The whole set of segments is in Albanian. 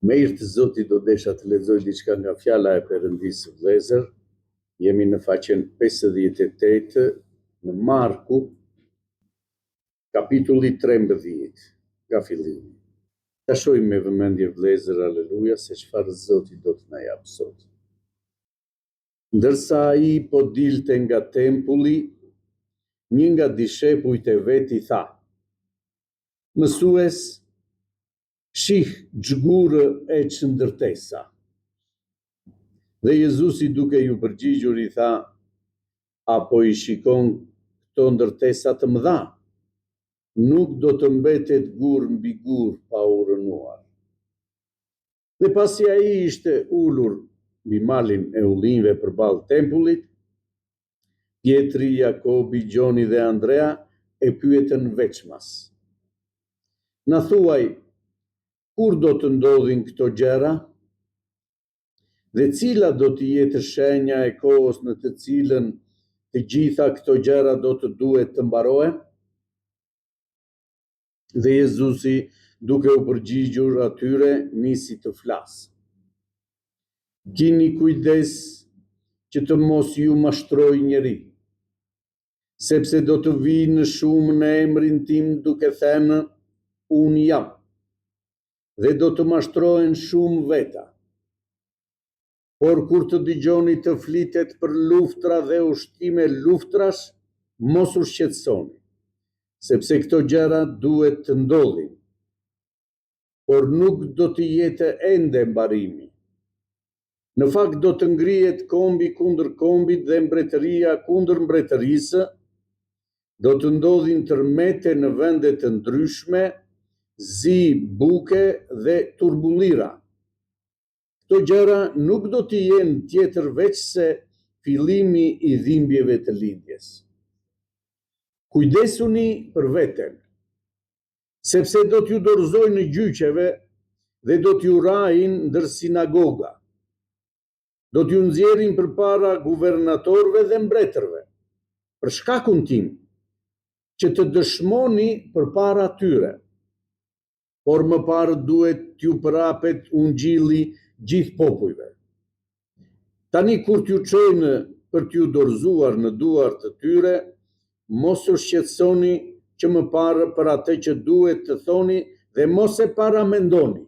Me irë të Zotit do desha të lexoj diçka nga fjala e Perëndisë vëllezër. Jemi në faqen 58 në Marku, kapitulli 13, nga fillimi. Ta shohim me vëmendje vëllezër, aleluja, se çfarë Zoti do të na jap sot. Ndërsa ai po dilte nga tempulli, një nga dishepujt e vet I tha: Mësues, shih xhgurë e çndërtesa. Dhe Jezusi duke ju përgjigjur I tha: apo I shikon këto ndërtesa të mëdha? Nuk do të mbetet gur mbi gur pa u rënuar. Dhe pasi ai ishte ulur mbi malin e ullinjve përballë tempullit, Pietri, Jakobi, Gjoni dhe Andrea e pyetën veçmas: Na thuaj, kur do të ndodhin këto gjëra? Dhe cila do të jetë shenja e kohës në të cilën të gjitha këto gjëra do të duhet të mbarohen? Dhe Jezusi, duke u përgjigjur atyre, nisi të flasë: Kini kujdes që të mos ju mashtrojë njeri, sepse do të vijë në shumë në emrin tim duke thënë, unë jam, dhe do të mashtrohen shumë veta. Por kur të dëgjoni të flitet për luftra dhe ushtime luftrash, mos u shqetësoni, sepse këto gjëra duhet të ndodhin, por nuk do të jetë ende mbarimi. Në fakt do të ngrihet kombi kundër kombit dhe mbretëria kundër mbretërisë, do të ndodhin tërmete në vende të ndryshme, zi, buke dhe turbullira. Këto gjëra nuk do të jenë tjetër veç se fillimi I dhimbjeve të lindjes. Kujdesuni për veten, sepse do t'ju dorëzojnë në gjyqeve dhe do t'ju rajin ndër sinagoga. Do t'ju nxjerrin përpara guvernatorëve dhe mbretërve, për shkakun tim, që të dëshmoni përpara tyre. Por më parë duhet t'ju përapet ungjilli gjithë popujve. Tani kur t'ju çojnë për t'ju dorëzuar në duar të tyre, mos u shqetësoni që më parë për atë që duhet të thoni dhe mos e paramendoni.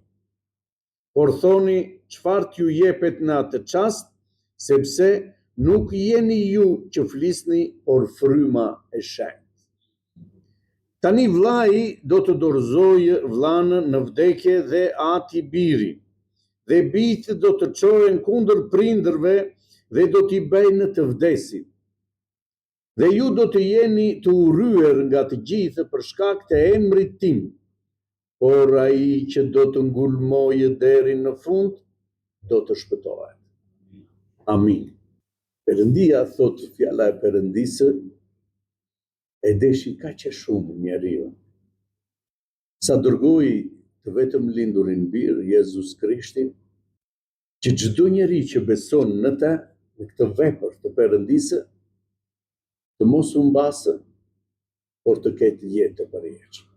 Por thoni çfarë t'ju jepet në atë çast, sepse nuk jeni ju që flisni, por fryma e shenjtë. Tani vllai do të dorëzojë vllanë në vdekje dhe ati birin, dhe bijtë do të çohen kundër prindërve dhe do t'i bëjnë të vdesin. Dhe ju do të jeni të urryer nga të gjithë për shkak të emrit tim, por ai që do të ngulmojë deri në fund, do të shpëtohet. Amin. Perëndia, thot fjala e Perëndisë, e deshi kaq e shumë njeriu, sa dërgoi të vetëm lindurin bir, Jezus Krishtin, që çdo njeri që beson në të, në këtë vepër të Perëndisë, të mos u mbasë, por të ketë jetë të përjetshme.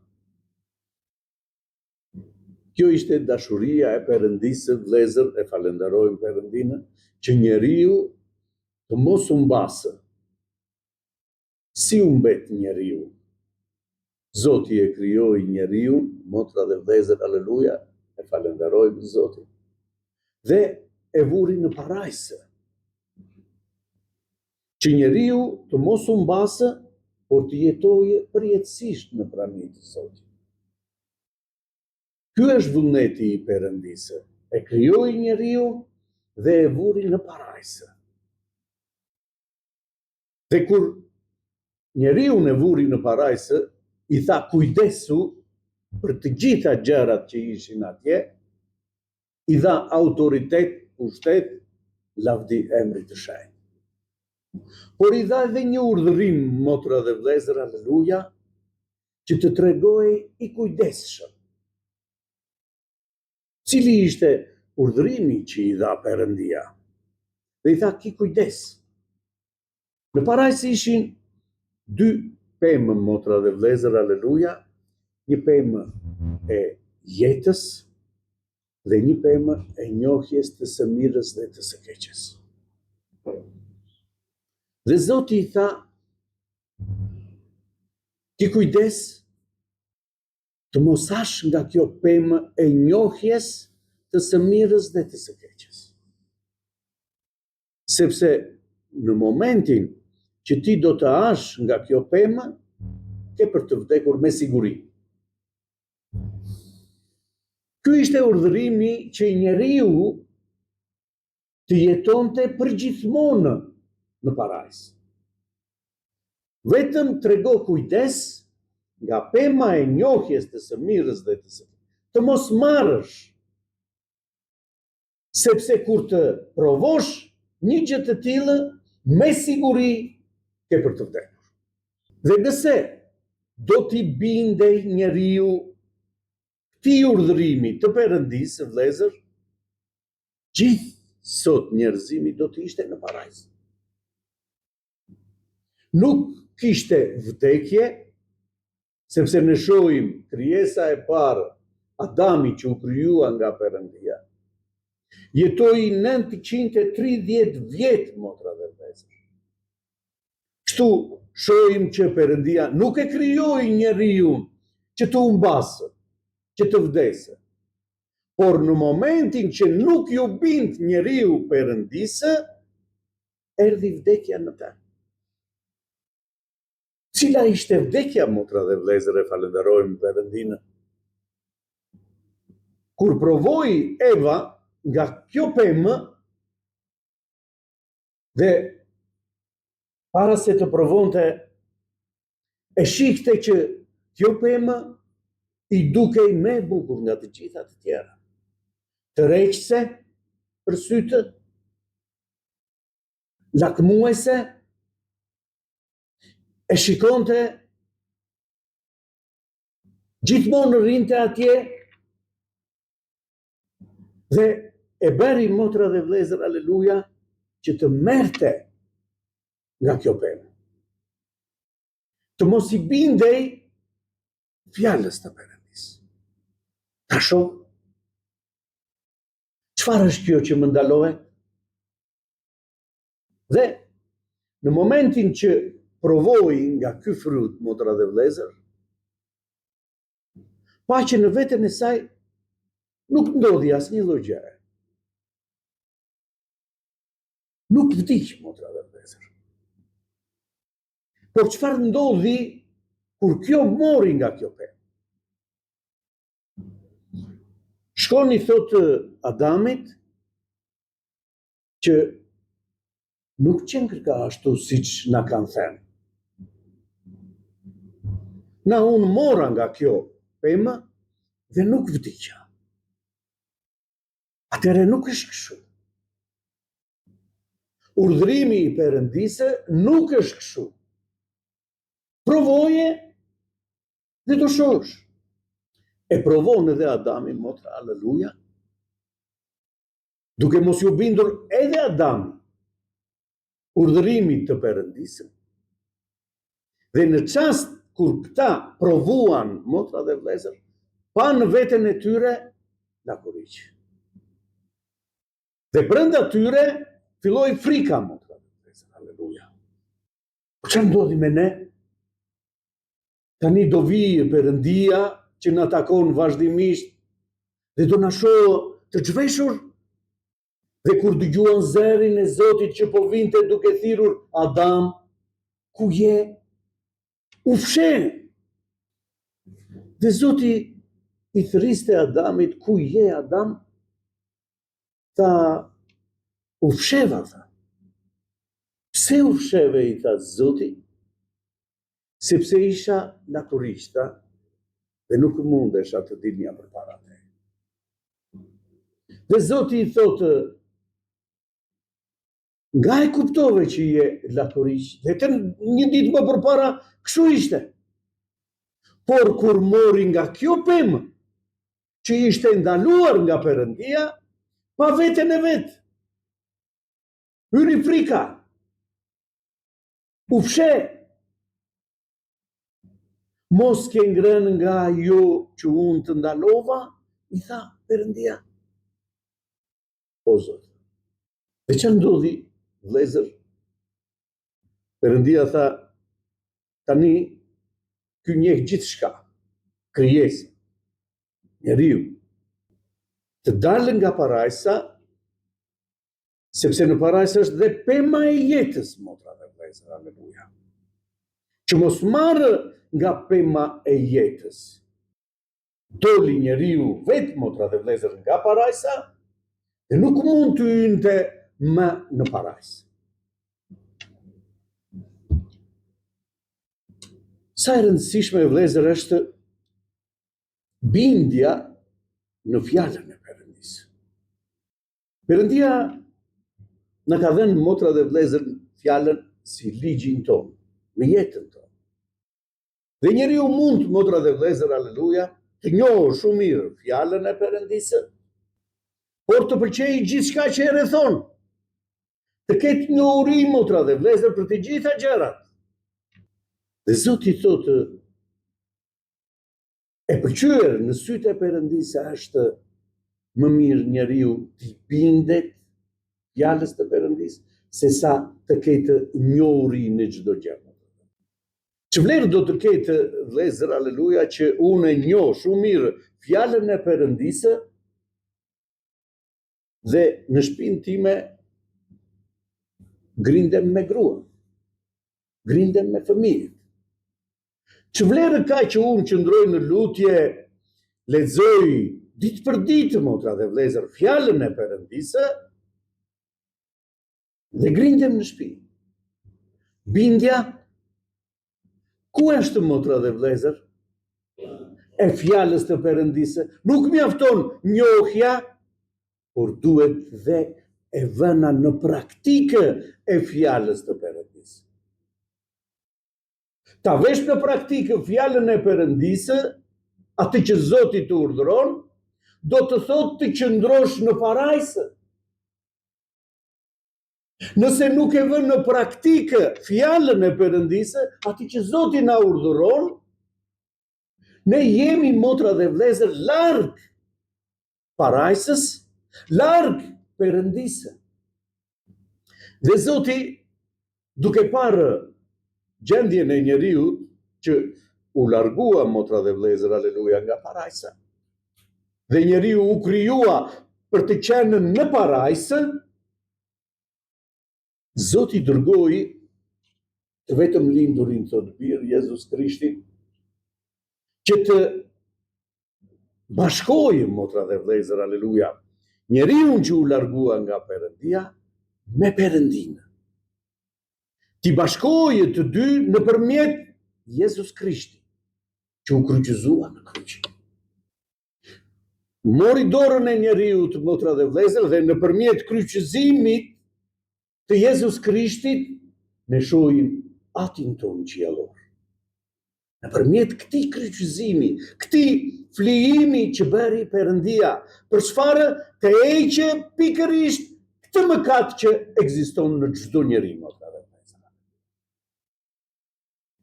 Kjo ishte dashuria e Perëndisë, vëllezër, e falenderojmë Perëndinë, që njeriu të mos u mbasë. Si u mbet njeriu? Zoti e krijoi njeriu, motra dhe vëllezër, aleluja, e falenderojmë Zotin. Dhe e vuri në parajsë, që njeriu të mos u mbasë, por të jetojë përjetësisht në praninë të Zotit. Ky është vullneti I Perëndisë. E krijoi njeriu dhe e vuri në parajsë. Dhe kur njeriu e vuri në parajsë, I tha kujdesu për të gjitha gjërat që ishin atje, I dha autoritet, pushtet, lavdi emrit të shenjtë. Por I dha edhe një urdhërim, motra dhe vëllezër, aleluja, që të tregojë I kujdesshëm. Cili ishte urdhërimi që I dha Perëndia? Dhe I tha ki kujdes. Në parajsë ishin dy pemë, motra dhe vëllezër, aleluja, një pemë e jetës dhe një pemë e njohjes të së mirës dhe të së keqes. Dhe Zoti i tha, ki kujdes të mos hash nga kjo pemë e njohjes të së mirës dhe të së keqes. Sepse në momentin që ti do të hash nga kjo pemë, ke për të vdekur me siguri. Ky ishte urdhërimi që njeriu të jetonte përgjithmonë në parajs. Vetëm trego kujdes nga pema e njohjes të së mirës dhe të së keqes. Të mos marrësh, sepse kur të provosh një gjë të tillë, me siguri ke për të vdekur. Dhe nëse do t'i bindej njeriu këtij urdhërimi të Perëndisë, vëllezër, gjithë sot njerëzimi do të ishte në parajs. Nuk kishte vdekje, sepse ne shohim krijesa e parë, Adami që u krijua nga Perëndia, jetoi 930 vjet, motra dhe vëllezër. Kështu shohim që Perëndia nuk e krijoi njeriu që të humbasë, që të vdesë. Por në momentin që nuk ju bind njeriu Perëndisë, erdhi vdekja në të. Cila ishte vdekja, motra dhe vëllezër, e falenderojmë Perëndinë? Kur provoi Eva nga kjo pemë, dhe para se të provonte, e shihte që kjo pemë i dukej më e bukur nga të gjitha të tjera. Tërheqëse për sytë, lakmuese, e shikonte, gjithmonë rrinte atje, dhe e bëri, motra dhe vëllezër, aleluja, që të merrte nga kjo pemë. Të mos i bindej fjalës të Perëndisë. Ta shoh, çfarë është kjo që më ndalohet? Dhe në momentin që provoi nga ky frut, motra dhe vëllezër, pa që në veten e saj nuk ndodhi asnjë lloj gjëje. Nuk vdiq, motra dhe vëllezër. Por çfarë ndodhi kur kjo mori nga kjo pemë? Shkoni, thotë Adamit, që nuk qenë kërka ashtu siç na kanë thënë. Na unë mora nga kjo pemë dhe nuk vdiqa. Atëre nuk është kështu. Urdhërimi i Perëndisë nuk është kështu. Provoje dhe do shohësh. E provon edhe Adami, motra, aleluja, duke mos ju bindur edhe Adami urdhërimit të Perëndisë. Dhe në çast kur këta provuan, motra dhe vëllezër, pa në veten e tyre lakuriq. Dhe brenda tyre filloi frika, motra dhe vëllezër, aleluja. Po çfarë ndodhi me ne? Tani do vijë Perëndia që na takon vazhdimisht dhe do na shohë të zhveshur. Dhe kur dëgjuan zërin e Zotit që po vinte duke thirrur, Adam, ku je? U fshen. Dhe Zoti i thriste Adamit, ku je, Adam? Tha, u fsheva, tha. Pse u fsheve, i tha Zoti? Sepse isha lakuriqta dhe nuk mundesha të dilja përpara te. Dhe Zoti i thotë, nga e kuptove që je lakuriq, dhe të një ditë më përpara kështu ishte. Por kur mori nga kjo pemë, që ishte ndaluar nga Perëndia, pa veten e vet, hyri frika, u fshe. Mos ke ngrënë nga ajo që unë të ndalova, i tha Perëndia. O Zot. Dhe që ndodhi, vlezër? Perëndia tha, tani ky njeh gjithçka, krijesë, njeriu, të dalë nga parajsa, sepse në parajsë është dhe pema e jetës, motra dhe vlezër, aleluja. Që mos marrë nga pema e jetës. Doli njeriu vetë, motra dhe vlezër, nga parajsa, dhe nuk mund të hynte më në parajsë. Sa e rëndësishme, vlezër, është bindja në fjalën e Perëndisë. Perëndia na ka dhënë, motra dhe vlezër, fjalën si ligjin tonë, në jetën tonë. Dhe njeriu mund, motra dhe vlezër, aleluja, të njohë shumë mirë fjalën e Perëndisë, por të pëlqejë gjithçka që e rrethon. Të ketë njohuri, motra dhe vlezër, për të gjitha gjërat. Dhe Zoti thotë, e pëlqyer në sytë e Perëndisë është më mirë njeriu të bindet fjalës të Perëndisë, se sa të ketë njohuri në çdo gjë. Që vlerë do të ketë, vlezër, aleluja, që unë e njoh shumë mirë fjalën e Perëndisë dhe në shtëpinë time grindem me grua, grindem me fëmijët. Që vlerë ka që unë qëndroj në lutje, lexoj ditë për ditë, motra dhe vlezër, fjalën e Perëndisë dhe grindem në shtëpi. Bindja ku është, motra dhe vlezër? E fjalës të Perëndisë. Nuk mjafton njohja, por duhet dhe e vëna në praktikë e fjalës të Perëndisë. Ta vesh në praktikë fjalën e Perëndisë, atë që Zoti të urdhëron, do të thotë të qëndrosh në parajsë. Nëse nuk e vën në praktikë fjalën e Perëndisë, atë që Zoti na urdhëron, ne jemi, motra dhe vlezër, larg parajsës, larg Perëndisë. Dhe Zoti, duke parë gjendjen e njeriu që u largua, motra dhe vlezër, aleluja, nga parajsa, dhe njeriu u krijua për të qenë në parajsë, Zoti dërgoi të vetëm lindurin, thotë birë, Jezus Krishtin, që të bashkojë, motra dhe vlezër, aleluja, njeriu që u largua nga Perëndia me Perëndinë. Ti bashkojë të dy nëpërmjet Jezus Krishti, që u kryqëzua në kryq. Mori dorën e njeriu të, motra dhe vlezër, dhe nëpërmjet kryqëzimit të Jezus Krishtit ne shohim atin tonë qiellor. Nëpërmjet këtij kryqëzimi, këtij flijimi që bëri Perëndia, për çfarë? Të heqë pikërisht këtë mëkat që ekziston në çdo njeri, motra dhe vlezër.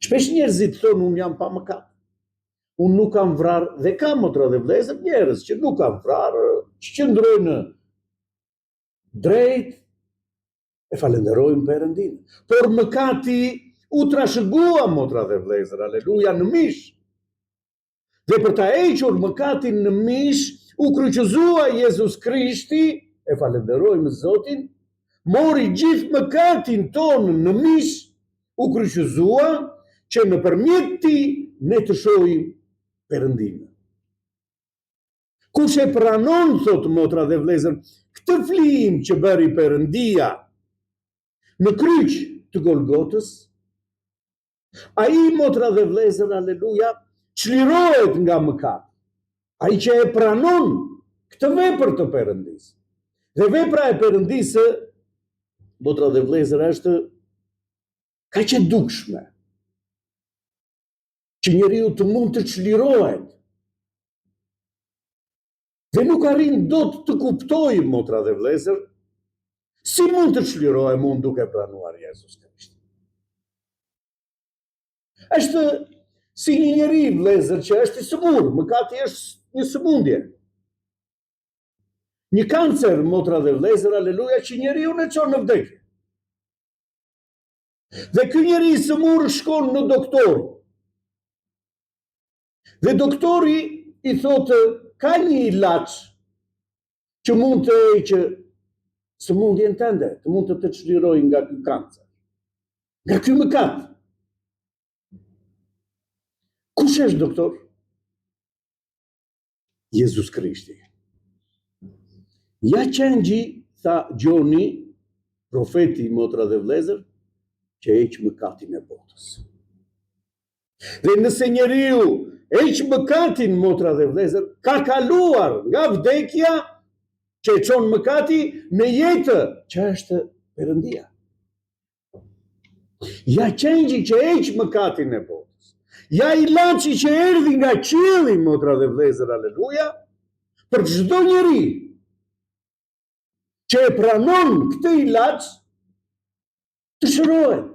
Shpesh njerëzit thonë, unë jam pa mëkat. Unë nuk kam vrarë, dhe ka, motra dhe vlezër, njerëz që nuk kam vrarë, që qëndrojnë drejt, e falenderojnë Perëndinë. Por mëkati u trashëgua, motra dhe vlezër, aleluja, në mish. Dhe për ta hequr mëkatin në mish, u kryqëzua Jezus Krishti, e falenderojmë Zotin, mori gjithë mëkatin tonë në mish, u kryqëzua, që nëpërmjet tij ne të shohim Perëndinë. Kush e pranon, thotë, motra dhe vlezër, këtë flijim që bëri Perëndia në kryq të Golgotës, ai, motra dhe vlezër, aleluja, çlirohet nga mëkat. Ai që e pranon këtë vepër të Perëndisë. Dhe vepra e Perëndisë, motra dhe vlezër, është kaq e dukshme që njeriu të mund të çlirohet. Dhe nuk arrin dot të kuptojë, motra dhe vlezër, si mund të çlirohem unë duke pranuar Jezus Krishtin. Është si një njeri, vlezër, që është i sëmurë, mëkati është një sëmundje. një kancer, motra dhe vlezër, aleluja, që njeriu në qonë në vdekje. Dhe ky njeri i sëmurë shkon në doktor. Dhe doktori i thotë, ka një ilaç që mund të heqë sëmundjen tënde, të mund të çlirojë nga ky kancer, nga ky mëkat. Kush është doktor? Jezus Krishti. Ja qëngji, tha Gjoni, profeti, motra dhe vlezër, që heq mëkatin e botës. Dhe nëse njeriu heq mëkatin, motra dhe vlezër, ka kaluar nga vdekja që e çon mëkati në jetë që është Perëndia. Ja qëngji që heq mëkatin e botës. Ja ilaçi që erdhi nga qielli, motra dhe vlezër, aleluja, për çdo njeri që e pranon këtë ilaç, të shërohet.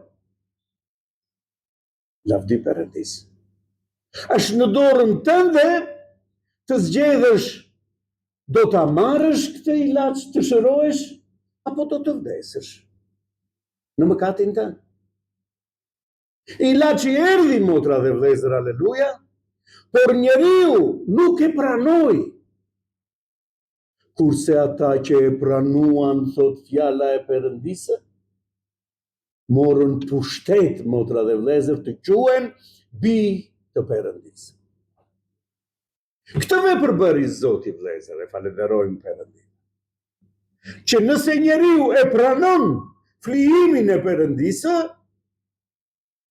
Lavdi Perëndis. Është në dorën tënde të zgjedhësh, do ta marrësh këtë ilaç të shërohesh, apo do të vdesësh në mëkatin tënd. Ilaçi erdhi, motra dhe vlezër, aleluja, por njeriu nuk e pranoi. Kurse ata që e pranuan, thot fjala e Perëndisë, morën pushtet, motra dhe vlezër, të quhen bi të Perëndisë. Këtë vepër bëri Zoti, vlezër, e falenderojmë Perëndin. Që nëse njeriu e pranon flijimin e Perëndisë,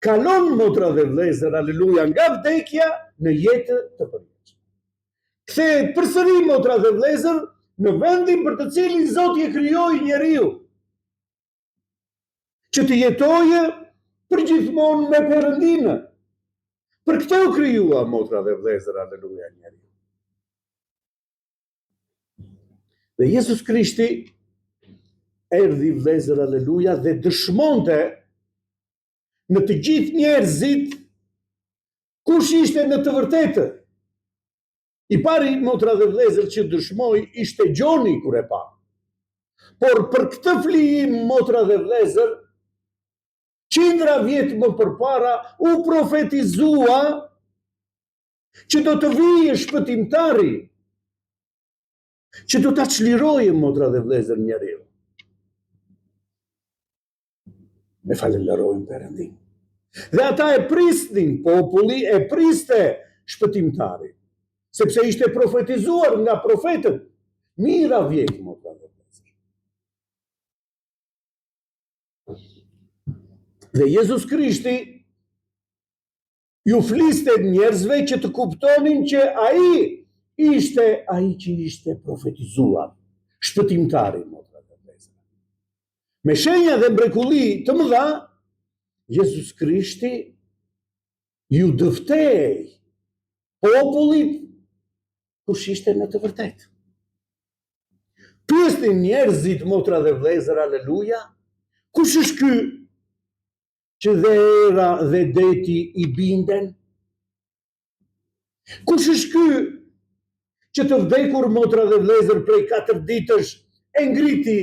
kalon, motra dhe vlezër, aleluja, nga vdekja në jetë të përjetshme. Kthehet përsëri, motra dhe vlezër, në vendin për të cilin Zoti e krijoi njeriu, që të jetojë përgjithmonë me Perëndinë. Për këtë u krijua, motra dhe vlezër, aleluja, njeriu. Dhe Jezus Krishti erdhi, vlezër, aleluja, dhe dëshmonte në të gjithë njerëzit kush ishte në të vërtetë. I pari, motra dhe vlezër, që dëshmoi ishte Gjoni kur e pa. Por për këtë flijim, motra dhe vlezër, qindra vjet më përpara u profetizua që do të vijë shpëtimtari, që do ta çlirojë, motra dhe vlezër, njeriu. Me falenderojmë Perëndin. Dhe ata e prisnin, populli e priste shpëtimtari, sepse ishte profetizuar nga profetët. Mira vjet, motra dhe vlezër. Dhe Jezus Krishti ju fliste njerëzve që të kuptonin që ai ishte ai që ishte profetizuar, shpëtimtari, motra dhe vlezër. Me shenja dhe mrekulli të mëdha, Jezus Krishti ju dëftej popullit kush ishte në të vërtetë. Pyesnin njerëzit, motra dhe vlezër, aleluja, kush është ky që dhe era dhe deti i binden? Kush është ky që të vdekur, motra dhe vlezër, prej 4 ditësh e ngriti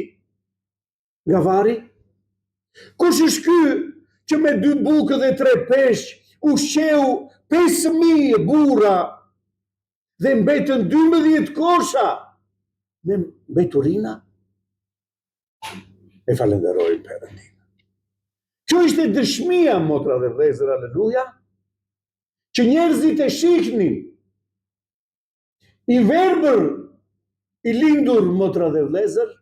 nga vari? Kush është ky që me 2 bukë dhe 3 peshq ushqeu 5.000 burra dhe mbetën 12 kosha me mbeturina? E falenderojmë Perëndin. Kjo ishte dëshmia, motra dhe vlezër, aleluja, që njerëzit e shihnin. I verbër, i lindur, motra dhe vlezër,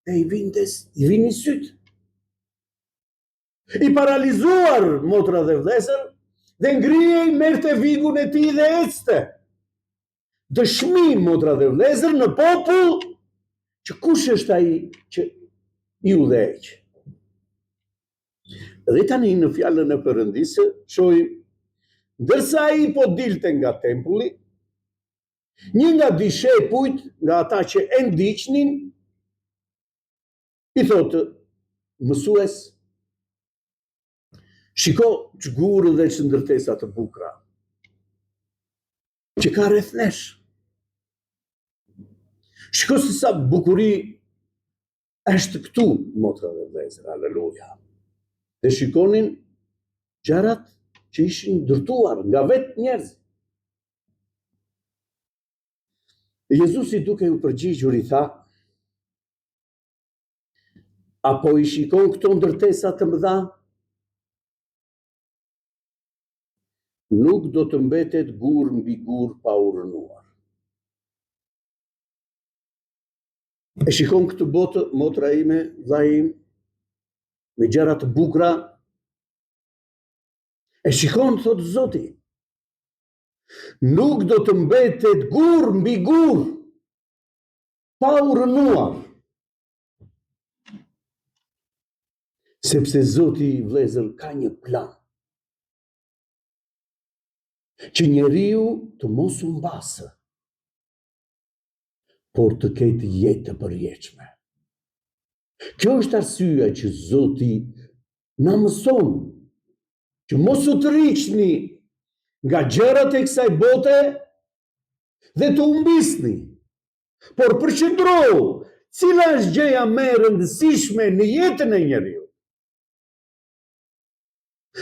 dhe i vini syt. I paralizuar, motra dhe vlezër, dhe ngrihej, merrte vigun e tij dhe ecte. Dëshmi, motra dhe vlezër, në popull, që kush është ai që i udhëheq. Dhe tani në fjalën e Perëndisë shohim, ndërsa ai po dilte nga tempulli, një nga dishepujt, nga ata që e ndiqnin, i thotë, mësues, shiko çgurë dhe çndërtesa të bukura që ka rreth nesh. Shiko se sa bukuri është këtu, motra dhe vëllezër, aleluja. Dhe shikonin gjërat që ishin ndërtuar nga vetë njerëz. Jezusi duke u përgjigjur i tha, apo i shikon këto ndërtesa të mëdha? Nuk do të mbetet gur mbi gur pa u rënuar. E shikon këtë botë, motra ime, vllai im, me gjëra të bukura. E shikon, thotë Zoti. Nuk do të mbetet gur mbi gur pa u rënuar. Sepse Zoti, vëllezër, ka një plan. Që njeriu të mos u mbasë, por të ketë jetë të përjetshme. Kjo është arsyeja që Zoti na mëson që mos u tërhiqni nga gjërat e kësaj bote dhe të humbisni, por përqendrohu cila është gjëja më e rëndësishme në jetën e njeriu.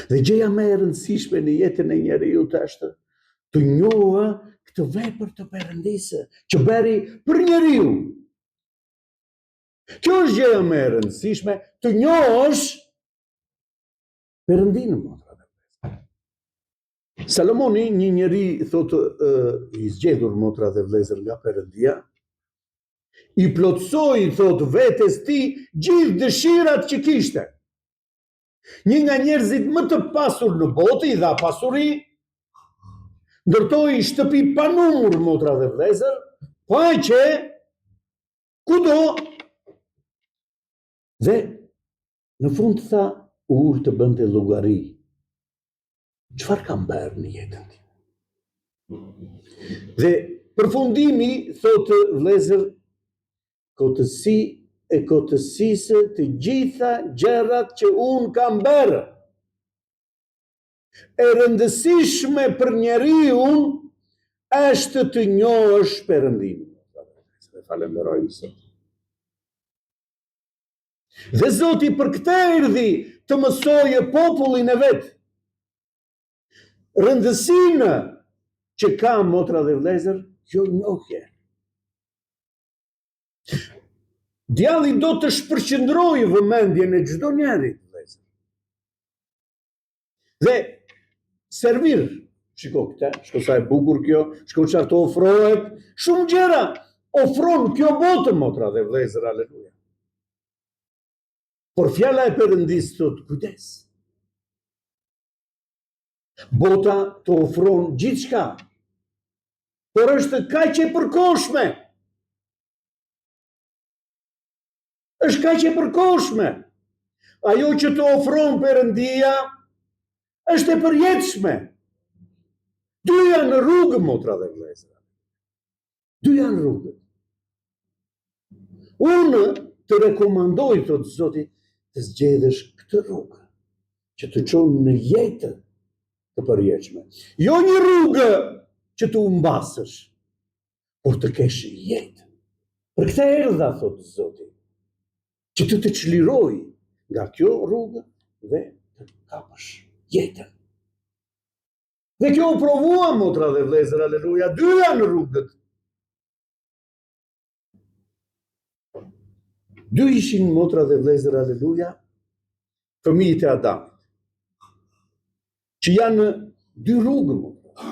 Dhe gjëja më e rëndësishme në jetën e njeriu është të njohë këtë vepër të Perëndisë që bëri për njeriu. Kjo është gjëja më e rëndësishme, të njohësh Perëndinë, motra dhe vëllezër. Salomoni, një njeri, thotë, i zgjedhur, motra dhe vëllezër, nga Perëndia, i plotësoi, thotë, vetes tij gjithë dëshirat që kishte. Një nga njerëzit më të pasur në botë, i dha pasuri, ndërtoi shtëpi pa numër, motra dhe vëllezër, paqe kudo. Dhe në fund tha, u ul të bënte llogari. Çfarë kam bërë në jetën time? Dhe përfundimi, thotë vëllezër, kotësi e kotësisë të gjitha gjërat që unë kam bërë. E rëndësishme për njeriu është të njohësh Perëndimin. Dhe falenderojmë Zot. Dhe Zoti për këtë erdhi të mësojë popullin e vet. Rëndësinë që ka, motra dhe vëllezër, kjo njohje. Djalli do të shpërqendrojë vëmendjen e çdo njerit, vëllezër. Dhe servir, shiko këtë, shiko sa e bukur kjo, shiko çfarë të ofrohet, shumë gjëra ofron kjo botë, motra dhe vëllezër, aleluja. Por fjala e Perëndisë thotë kujdes. Bota të ofron gjithçka, por është kaq e përkohshme. Është kaq e përkohshme. Ajo që të ofron Perëndia është e përjetshme. Dy janë rrugë, motra dhe vëllezër. Dy janë rrugë. Unë të rekomandoj, thotë Zoti, të zgjedhësh këtë rrugë, që të çon në jetë të përjetshme. Jo një rrugë që të humbasësh, por të kesh jetë. Për këtë erdha, thotë Zoti, që të çliroj nga kjo rrugë dhe të kapësh jetën. Dhe kjo u provua, motra dhe vëllezër, aleluja, dy janë rrugët. Dy ishin, motra dhe vëllezër, aleluja, fëmijët e Adamit, që janë dy rrugë, motra.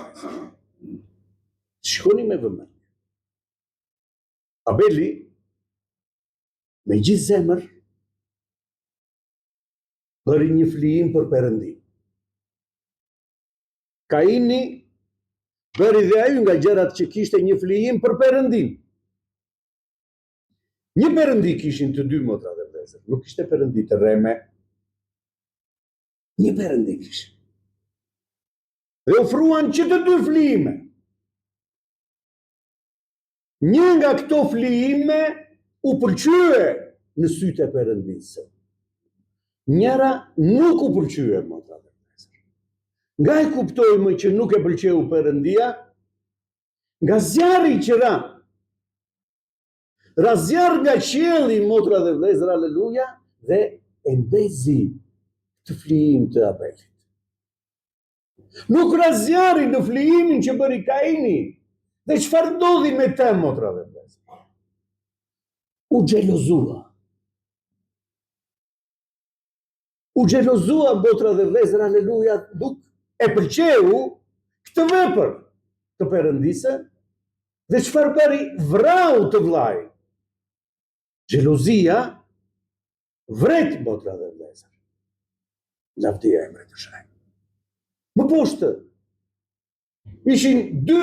Shikoni me vëmendje. Abeli, me gjithë zemër, bëri një flijim për Perëndin. Kaini bëri dhe ai nga gjërat që kishte një flijim për Perëndin. Një Perëndi kishin të dy, motra dhe vëllezër, nuk kishte Perëndi të rreme. Një Perëndi kishin. Dhe ofruan që të dy flijime. Një nga këto flijime u pëlqye në sytë e Perëndisë. Njëra nuk u pëlqye, motra dhe vëllezër. Nga e kuptojmë që nuk e pëlqeu Perëndia, nga zjarri që ra. razjar nga qielli, motra dhe vëllezër, aleluja, dhe e ndezi të flijim të Abelit. Nuk razjari në flijimin që bëri Kaini. Dhe çfarë ndodhi me të, motra dhe vëllezër? U xhelozua. U xhelozua, motra dhe vëllezër, aleluja, nuk e pëlqeu këtë vepër të Perëndisë. Dhe çfarë bëri? Vrau të vllai. Xhelozia vret, motra dhe vëllezër. Lavdia e Emrit të Shenjtë. Më poshtë ishin dy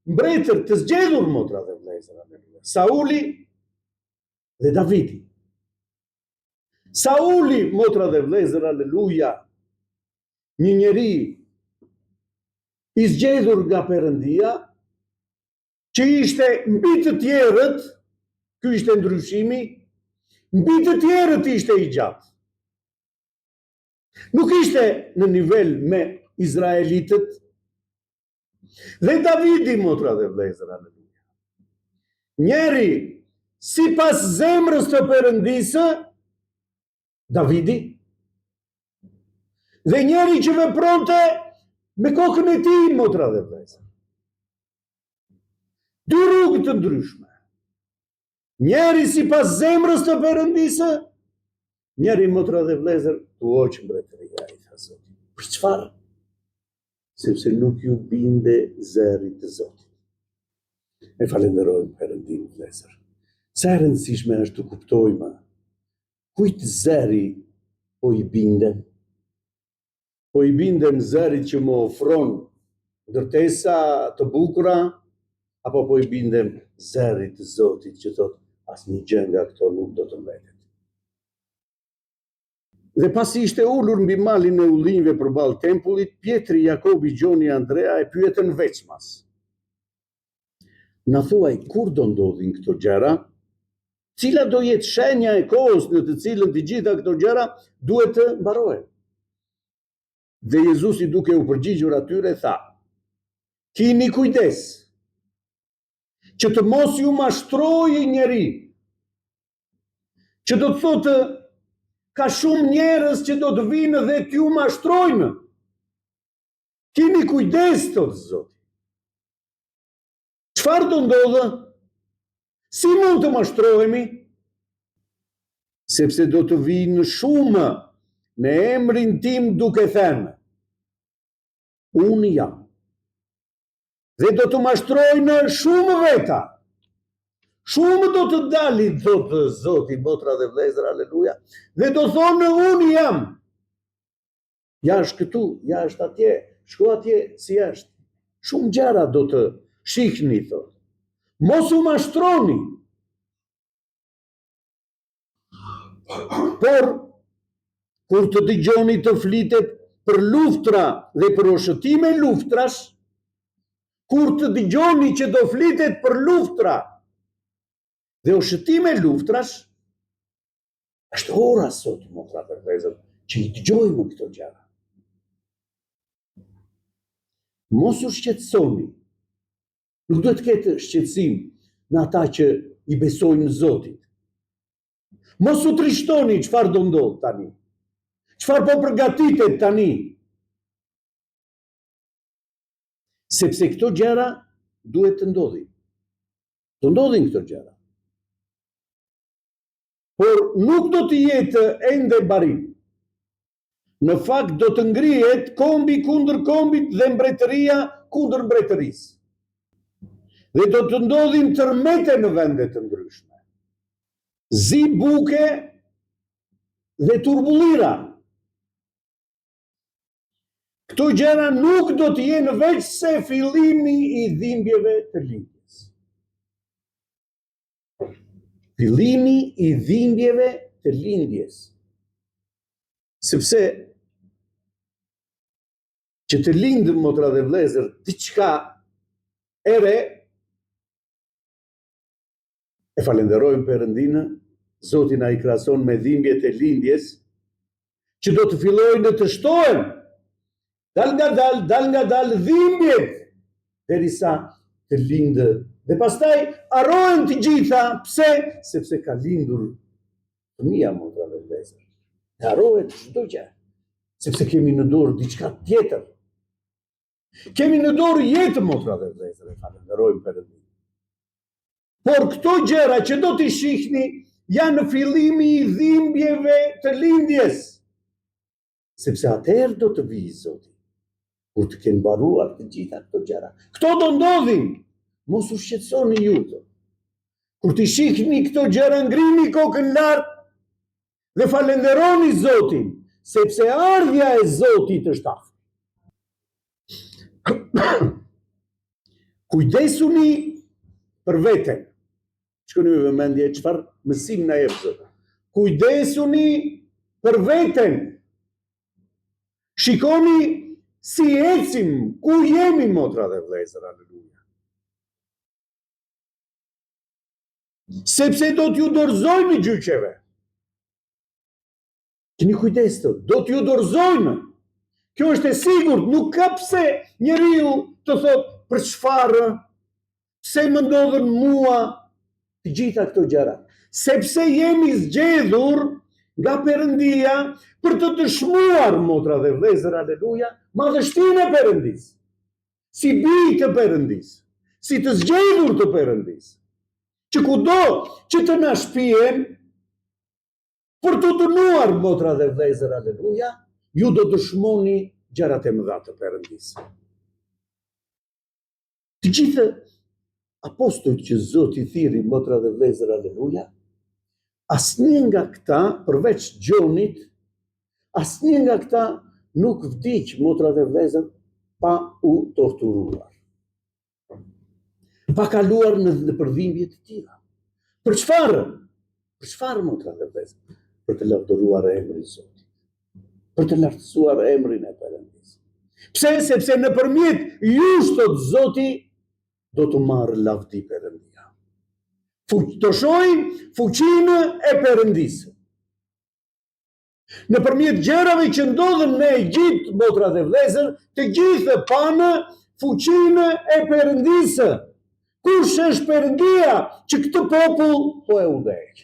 mbretër të zgjedhur, motra dhe vëllezër, Sauli dhe Davidi. Sauli, motra dhe vëllezër, aleluja, një njeri i zgjedhur nga Perëndia, që ishte mbi të tjerët, ky ishte ndryshimi, mbi të tjerët ishte i gjatë. Nuk ishte në nivel me izraelitët. Dhe Davidi, motra dhe vëllezër, aleluja, njeri sipas zemrës të Perëndisë, Davidi, dhe njeri që vepronte me kokën e tij, motra dhe vëllezër. Dy rrugë të ndryshme. Njeri sipas zemrës të Perëndisë, njeri, motra dhe vëllezër, tuoq mbretëria i tha Zoti. Për çfarë? Sepse nuk ju binde zëri të Zotit. E falenderojmë Perëndin, vëllezër. Sa e rëndësishme është të kuptojmë kujt zëri po i bindem. Po i bindem zërit që më ofron ndërtesa të bukura, apo po i bindem zërit të Zotit që thot asnjë gjë nga këto nuk do të mbetet. Dhe pasi ishte ulur mbi malin e ullinjve përballë tempullit, Pietri, Jakobi, Gjoni, Andrea e pyetën veçmas: na thuaj, kur do ndodhin këto gjëra? Cila do jetë shenja e kohës në të cilën të gjitha këto gjëra duhet të mbarohen? Dhe Jezusi, duke u përgjigjur atyre, tha: kini kujdes që të mos ju mashtrojë njeri. Që do të thotë, ka shumë njerëz që do të vinë dhe t'ju mashtrojnë. Kini kujdes, thotë Zoti. Çfarë do ndodhë? Si mund të mashtrohemi? Sepse do të vinë shumë në emrin tim duke thënë: unë jam. Dhe do të mashtrojnë shumë veta. Shumë do të dalin, thotë Zoti, motra dhe vëllezër, aleluja, dhe do thonë unë jam. Ja është këtu, ja është atje, shko atje si është. Shumë gjëra do të shihni, thotë. Mos u mashtroni. Por kur të dëgjoni të flitet për luftra dhe për oshëtime luftrash, kur të dëgjoni që do flitet për luftra dhe oshëtime luftrash, është ora sot, motra dhe vëllezër, që i dëgjojmë këto gjëra. Mos u shqetësoni. Nuk duhet të ketë shqetësim në ata që i besojnë Zotit. Mos u trishtoni çfarë do ndodh tani. Çfarë po përgatitet tani. Sepse këto gjëra duhet të ndodhin. Të ndodhin këto gjëra. Por nuk do të jetë ende barim. Në fakt do të ngrihet kombi kundër kombit dhe mbretëria kundër mbretërisë. Dhe do të ndodhin tërmete në vende të ndryshme. Zi buke dhe turbullira. Këto gjëra nuk do të jenë veç se fillimi i dhimbjeve të lindjes. Fillimi i dhimbjeve të lindjes. Sepse që të lindë, motra dhe vëllezër, diçka ere, e falenderojmë Perëndinë, Zoti na i krahason me dhimbjet e lindjes, që do të fillojnë të shtohen, dal nga dal dhimbjet, derisa të lindë Dhe pastaj harrohen të gjitha, pse? Sepse ka lindur fëmia, motra dhe vëllezër. Harrohet çdo gjë, sepse kemi në dorë diçka tjetër. Kemi në dorë jetën, motra dhe vëllezër, e falenderojmë Perëndin. Por këto gjëra që do t'i shihni janë në fillimi i dhimbjeve të lindjes. Sepse atëherë do të vijë Zoti, kur të kenë mbaruar të gjitha këto gjëra. Këto do ndodhin. Mos u shqetësoni ju. Kur t'i shihni këto gjëra, ngrini kokën lart dhe falenderoni Zotin, sepse ardhja e Zotit është afër. Kujdesuni për veten. Shkoni me vëmendje çfarë mësim na jep Zoti. Kujdesuni për veten. Shikoni si ecim, ku jemi, motra dhe vëllezër, aleluja. Sepse do t'ju dorëzojmë gjyqeve. Keni kujdes të, do t'ju dorëzojmë. Kjo është e sigurt, nuk ka pse njeriu të thot për çfarë, pse më ndodhen mua të gjitha këto gjëra. Sepse jemi zgjedhur nga Perëndia për të dëshmuar, motra dhe vëllezër, aleluja, madhështinë e Perëndis. Si bij të Perëndis, si të zgjedhur të Perëndis. Që kudo që të na shpihen për të dënuar, motra dhe vëllezër, aleluja, ju do dëshmoni gjërat e mëdha të Perëndis. Të gjithë apostujt që Zoti thirri, motra dhe vëllezër, aleluja, asnjë nga këta, përveç Gjonit, asnjë nga këta nuk vdiq, motra dhe vëllezër, pa u torturuar. Pa kaluar në përdhimbje të tilla. Për çfarë? Për çfarë, motra dhe vëllezër? Për të lavdëruar emrin e Zotit. Për të lartësuar emrin e Perëndis. Pse? Sepse nëpërmjet jush, thot Zoti, do të marrë lavdi Perëndia. Të shohim fuqinë e Perëndisë. Nëpërmjet gjërave që ndodhen në Egjipt, motra dhe vëllezër, të gjithë panë fuqinë e Perëndisë. Kush është Perëndia që këtë popull po e udhëheq?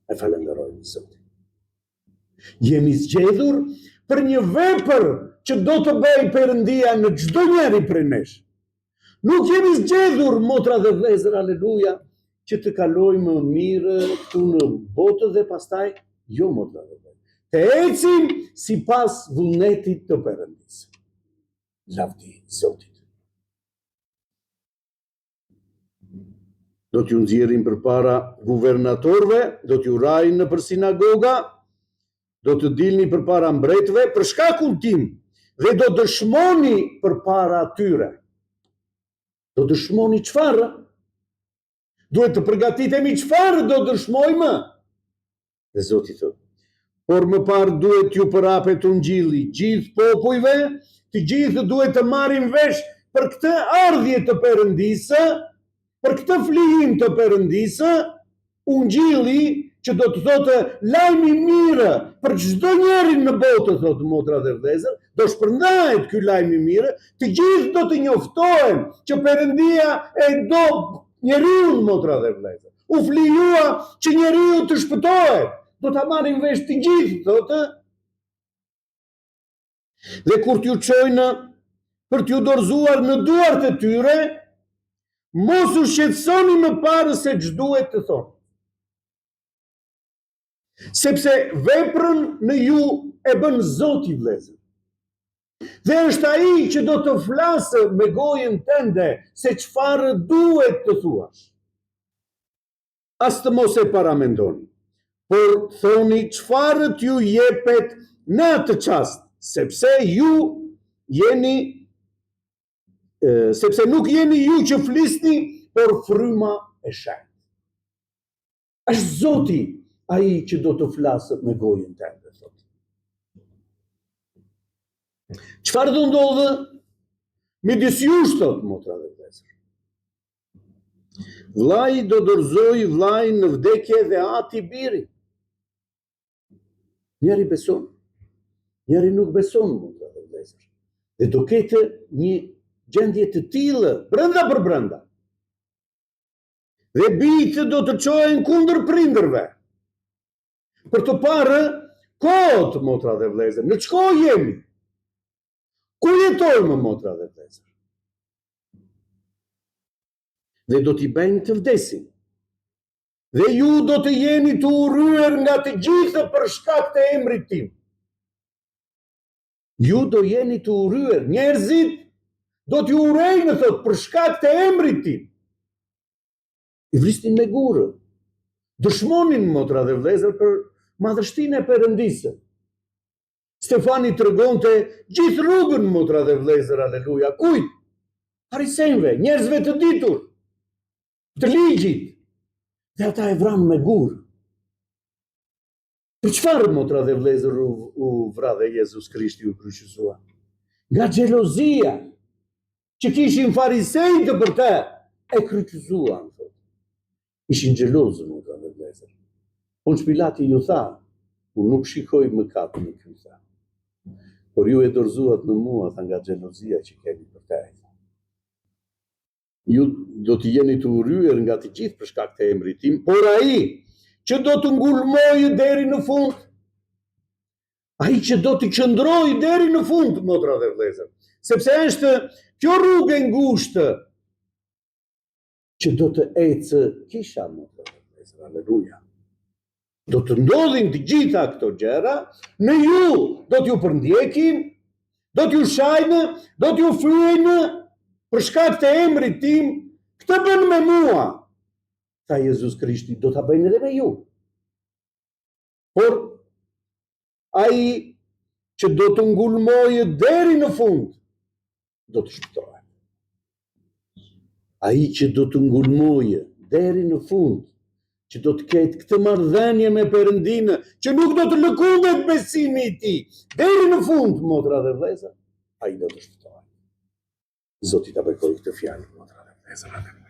E falenderojmë Zotin. Jemi zgjedhur për një vepër që do të bëjë Perëndia në çdo njeri prej nesh. Nuk jemi zgjedhur, motra dhe vëllezër, aleluja, që të kalojmë mirë këtu në botë dhe pastaj jo, motra dhe vëllezër. Të ecim sipas vullnetit të Perëndisë. Lavdi Zotit. Do t'ju nxjerrin përpara guvernatorëve, do t'ju rajnë nëpër sinagoga, do të dilni përpara mbretëve për shkakun tim dhe do dëshmoni përpara tyre. Do dëshmoni çfarë? Duhet të përgatitemi çfarë do dëshmojmë? Dhe Zoti thotë, por më parë duhet ju përapet ungjilli gjithë popujve, të gjithë duhet të marrin vesh për këtë ardhje të Perëndisë, për këtë flijim të Perëndisë, ungjilli që do të thotë lajmi mirë për çdo njerin në botë, thotë motra dhe vëllezër, do shpërndahet ky lajm i mirë, të gjithë do të njoftohen që Perëndia e do njeriu, motra dhe vëllezër. U flijua që njeriu të shpëtohet, do ta marrin vesh të gjithë, thotë. Dhe kur t'ju çojnë për t'ju dorëzuar në duart e tyre, mos u shqetësoni më parë se ç'duhet të thonë. Sepse veprën në ju e bën Zoti, vëllezër. Dhe është ai që do të flasë me gojën tënde se çfarë duhet të thuash. As të mos e paramendoni, por thoni çfarë t'ju jepet në atë çast, sepse nuk jeni ju që flisni, por fryma e shenjtë. Është Zoti ai që do të flasë me gojën tënde, thotë. Çfarë do ndodhë? Midis jush, thotë motra dhe vëllezër. Vllai do dorëzoj vllain në vdekje dhe ati birin. Njeri beson, njeri nuk beson, motra dhe vëllezër. Dhe do ketë një gjendje të tillë, brenda për brenda. Dhe bijtë do të çohen kundër prindërve. Për të parë kohët, motra dhe vëllezër, në ç'kohë jemi? Ku jetojmë, motra dhe vëllezër? Dhe do t'i bëjnë të vdesin. Dhe ju do të jeni të urryer nga të gjithë për shkak të emrit tim. Ju do jeni të urryer, njerëzit do t'ju urrejnë, thot, për shkak të emrit tim. I vrisnin me gurë. Dëshmonin, motra dhe vëllezër, për madhështinë e Perëndisë. Stefani tregonte gjithë rrugën, motra dhe vëllezër, aleluja. Kujt? Farisejve, njerëzve të ditur, të ligjit. Dhe ata e vranë me gurë. Për çfarë, motra dhe vëllezër, u vra dhe Jezus Krishti u kryqëzua? Nga xhelozia që kishin farisejt për të, e kryqëzuan. Ishin xhelozë, motra dhe vëllezër. Ponç Pilati ju tha, unë nuk shikoj mëkatin e ky, tha. Por ju e dorëzuat në mua, tha, nga xhelozia që keni për te. Ju do të jeni të urryer nga të gjithë për shkak të emrit tim, por ai që do të ngulmojë deri në fund, ai që do të qëndrojë deri në fund, motra dhe vëllezër, sepse është kjo rrugë e ngushtë që do të ecë kisha, motra dhe vëllezër, aleluja. Do të ndodhin të gjitha këto gjëra, në ju do t'ju përndjekin, do t'ju shajnë, do t'ju fyejnë, për shkak të emrit tim, këtë bën me mua, tha Jezus Krishti, do t'a bëjnë edhe me ju. Por, ai që do të ngulmojë deri në fund, do të shpëtohet. Ai që do të ngulmojë deri në fund, që do të ketë këtë marrëdhënie me Perëndinë, që nuk do të lëkundet besimi i tij, deri në fund, motra dhe vëllezër, ai do të shpëtohet. Zoti ta bekojë këtë fjalë, motra dhe vëllezër.